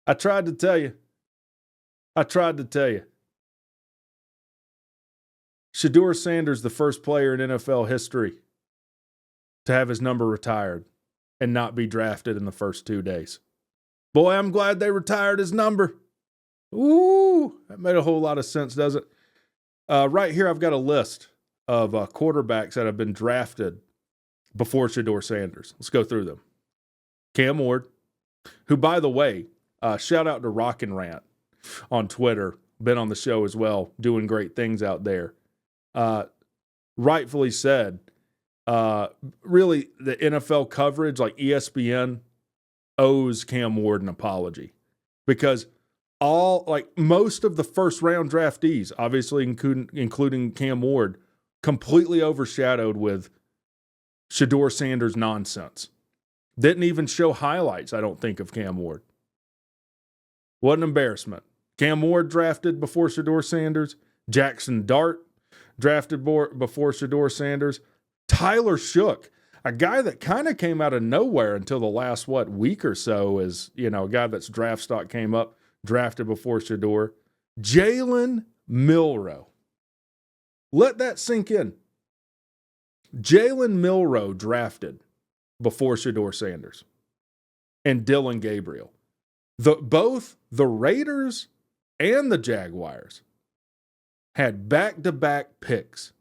I tried to tell you. Shedeur Sanders, the first player in NFL history to have his number retired and not be drafted in the first 2 days. Boy, I'm glad they retired his number. Ooh, that made a whole lot of sense, doesn't it? Right here, I've got a list of quarterbacks that have been drafted before Shedeur Sanders. Let's go through them. Cam Ward, who, by the way, shout out to Rock and Rant on Twitter, been on the show as well, doing great things out there. Rightfully said, really the NFL coverage, like ESPN, owes Cam Ward an apology because most of the first round draftees, obviously including Cam Ward, completely overshadowed with Shedeur Sanders nonsense. Didn't even show highlights, I don't think, of Cam Ward. What an embarrassment. Cam Ward drafted before Shedeur Sanders. Jackson Dart drafted before Shedeur Sanders. Tyler Shook, a guy that kind of came out of nowhere until the last, week or so, as, a guy that's draft stock came up, drafted before Shedeur. Jalen Milroe. Let that sink in. Jalen Milroe drafted before Shedeur Sanders and Dylan Gabriel. Both the Raiders and the Jaguars had back-to-back picks.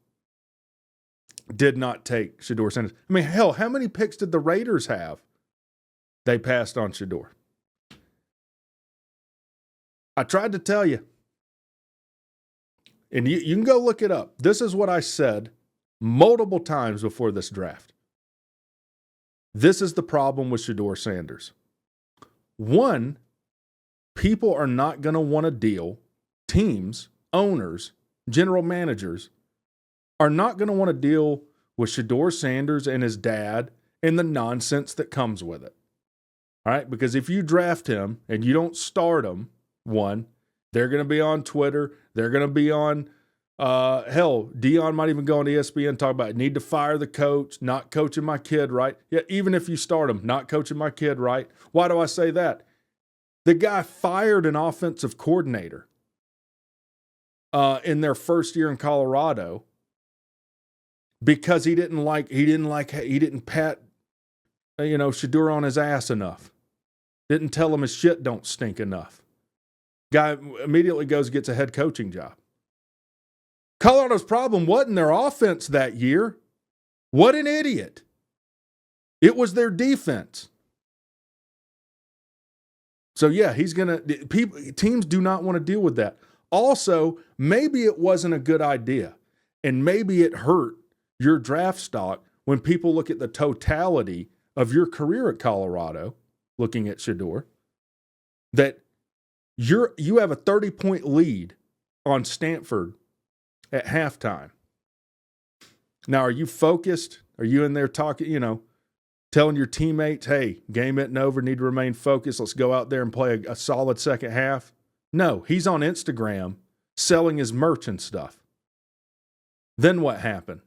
Did not take Shedeur Sanders. I mean, hell, how many picks did the Raiders have? They passed on Shedeur. I tried to tell you. And you can go look it up. This is what I said multiple times before this draft. This is the problem with Shedeur Sanders. One, people are not going to want to deal, teams, owners, general managers, are not going to want to deal with Shedeur Sanders and his dad and the nonsense that comes with it. All right? Because if you draft him and you don't start him, one, they're going to be on Twitter. They're going to be on, Dion might even go on ESPN and talk about need to fire the coach, not coaching my kid right. Yeah, even if you start him, not coaching my kid right. Why do I say that? The guy fired an offensive coordinator in their first year in Colorado because he didn't pat, Shedeur on his ass enough. Didn't tell him his shit don't stink enough. Guy immediately goes and gets a head coaching job. Colorado's problem wasn't their offense that year. What an idiot. It was their defense. So yeah, teams do not want to deal with that. Also, maybe it wasn't a good idea, and maybe it hurt your draft stock when people look at the totality of your career at Colorado, looking at Shedeur, that you have a 30-point lead on Stanford at halftime. Now, are you focused? Are you in there talking, telling your teammates, hey, game isn't over, need to remain focused, let's go out there and play a solid second half? No, he's on Instagram selling his merch and stuff. Then what happened?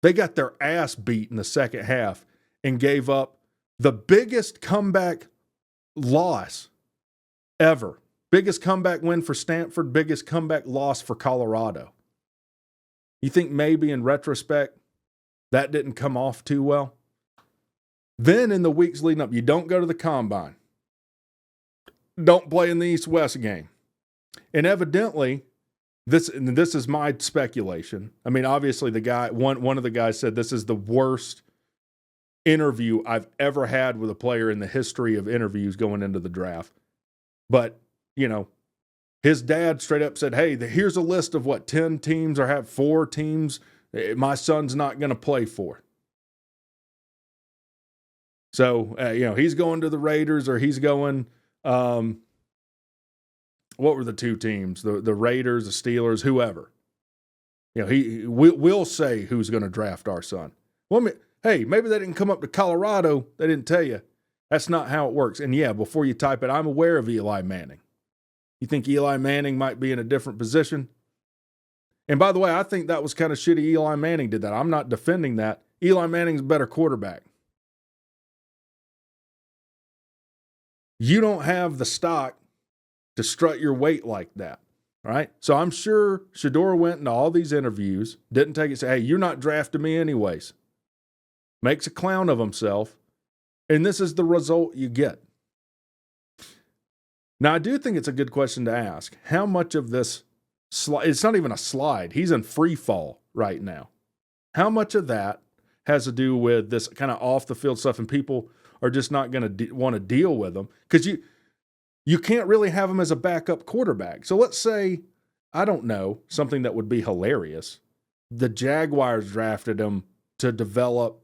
They got their ass beat in the second half and gave up the biggest comeback loss ever. Biggest comeback win for Stanford, biggest comeback loss for Colorado. You think maybe in retrospect that didn't come off too well? Then in the weeks leading up, you don't go to the combine. Don't play in the East-West game. And evidently, this is my speculation. I mean, obviously the guy, one of the guys said this is the worst interview I've ever had with a player in the history of interviews going into the draft. But, his dad straight up said, hey, here's a list of 10 teams or have 4 teams my son's not going to play for. So, he's going to the Raiders or he's going, what were the 2 teams? The Raiders, the Steelers, whoever. We'll say who's going to draft our son. Well, hey, maybe they didn't come up to Colorado. They didn't tell you. That's not how it works. And yeah, before you type it, I'm aware of Eli Manning. You think Eli Manning might be in a different position? And by the way, I think that was kind of shitty Eli Manning did that. I'm not defending that. Eli Manning's a better quarterback. You don't have the stock to strut your weight like that. All right. So I'm sure Shedeur went into all these interviews, didn't take it, say, hey, you're not drafting me anyways. Makes a clown of himself. And this is the result you get. Now, I do think it's a good question to ask. How much of this slide, it's not even a slide. He's in free fall right now. How much of that has to do with this kind of off the field stuff and people are just not going to want to deal with him? Because you can't really have him as a backup quarterback. So let's say, I don't know, something that would be hilarious. The Jaguars drafted him to develop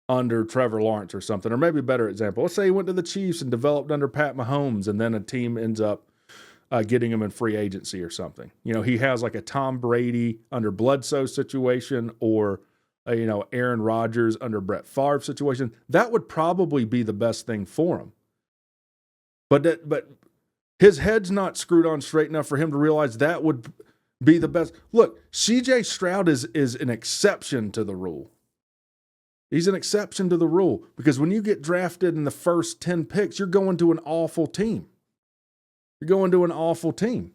under Trevor Lawrence or something, or maybe a better example. Let's say he went to the Chiefs and developed under Pat Mahomes, and then a team ends up getting him in free agency or something. You know, he has like a Tom Brady under Bledsoe situation, or Aaron Rodgers under Brett Favre situation. That would probably be the best thing for him. But his head's not screwed on straight enough for him to realize that would be the best. Look, C.J. Stroud is an exception to the rule. He's an exception to the rule because when you get drafted in the first 10 picks, you're going to an awful team. You're going to an awful team.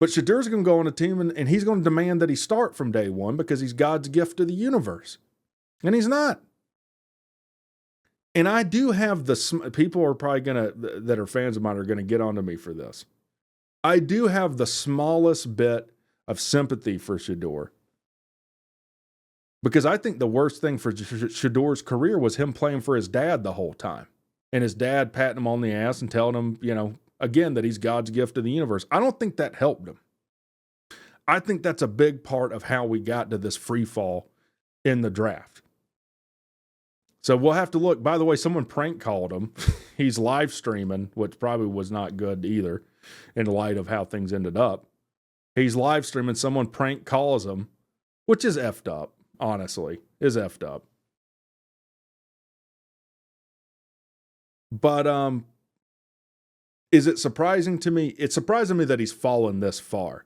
But Shedeur's going to go on a team and he's going to demand that he start from day one because he's God's gift to the universe. And he's not. And I do have people are probably that are fans of mine are going to get onto me for this. I do have the smallest bit of sympathy for Shedeur. Because I think the worst thing for Shedeur's career was him playing for his dad the whole time. And his dad patting him on the ass and telling him, again, that he's God's gift to the universe. I don't think that helped him. I think that's a big part of how we got to this free fall in the draft. So we'll have to look. By the way, someone prank called him. He's live streaming, which probably was not good either in light of how things ended up. He's live streaming. Someone prank calls him, which is effed up. Honestly, is effed up. But is it surprising to me? It's surprising me that he's fallen this far.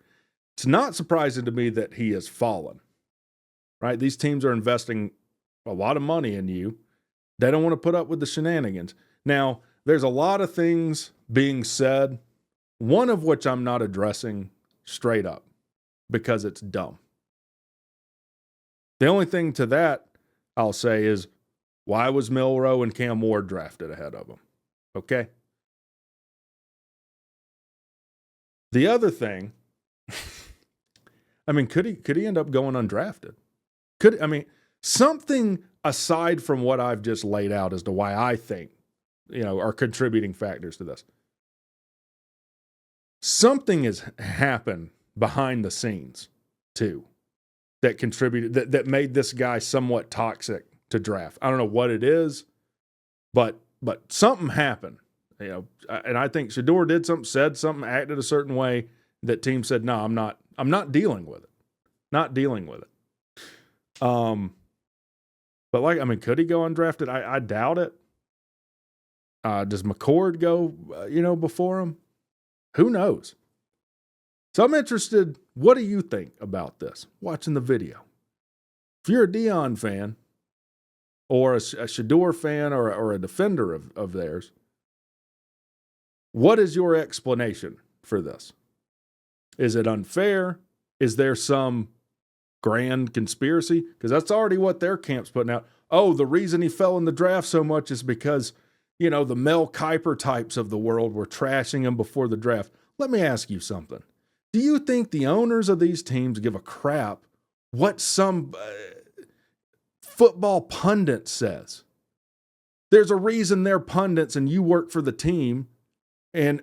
It's not surprising to me that he has fallen. Right? These teams are investing a lot of money in you. They don't want to put up with the shenanigans. Now, there's a lot of things being said, one of which I'm not addressing straight up because it's dumb. The only thing to that I'll say is, why was Milroe and Cam Ward drafted ahead of him? Okay? The other thing, could he end up going undrafted? Something aside from what I've just laid out as to why I think, are contributing factors to this. Something has happened behind the scenes, too. That contributed, that made this guy somewhat toxic to draft. I don't know what it is, but something happened, and I think Shedeur did something, said something, acted a certain way that team said, no, I'm not dealing with it. Not dealing with it. But could he go undrafted? I doubt it. Does McCord go, before him? Who knows? So I'm interested, what do you think about this, watching the video? If you're a Dion fan or a Shedeur fan or a defender of theirs, what is your explanation for this? Is it unfair? Is there some grand conspiracy? Because that's already what their camp's putting out. Oh, the reason he fell in the draft so much is because, the Mel Kiper types of the world were trashing him before the draft. Let me ask you something. Do you think the owners of these teams give a crap what some football pundit says? There's a reason they're pundits and you work for the team and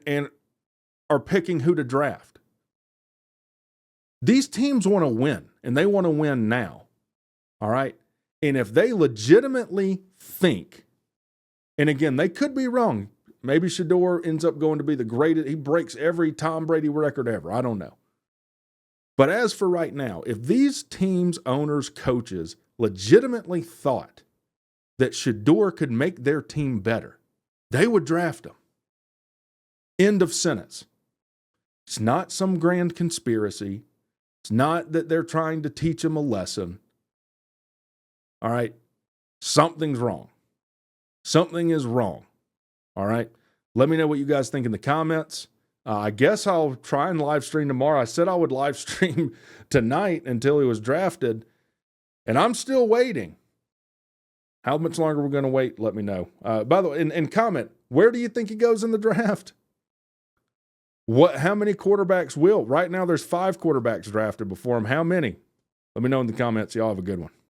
are picking who to draft. These teams want to win, and they want to win now. All right? And if they legitimately think, and again, they could be wrong. Maybe Shedeur ends up going to be the greatest. He breaks every Tom Brady record ever. I don't know. But as for right now, if these teams, owners, coaches legitimately thought that Shedeur could make their team better, they would draft him. End of sentence. It's not some grand conspiracy. It's not that they're trying to teach him a lesson. All right? Something's wrong. Something is wrong. All right? Let me know what you guys think in the comments. I guess I'll try and live stream tomorrow. I said I would live stream tonight until he was drafted, and I'm still waiting. How much longer we're going to wait, let me know. By the way, and comment, where do you think he goes in the draft? How many quarterbacks will? Right now there's 5 quarterbacks drafted before him. How many? Let me know in the comments. Y'all have a good one.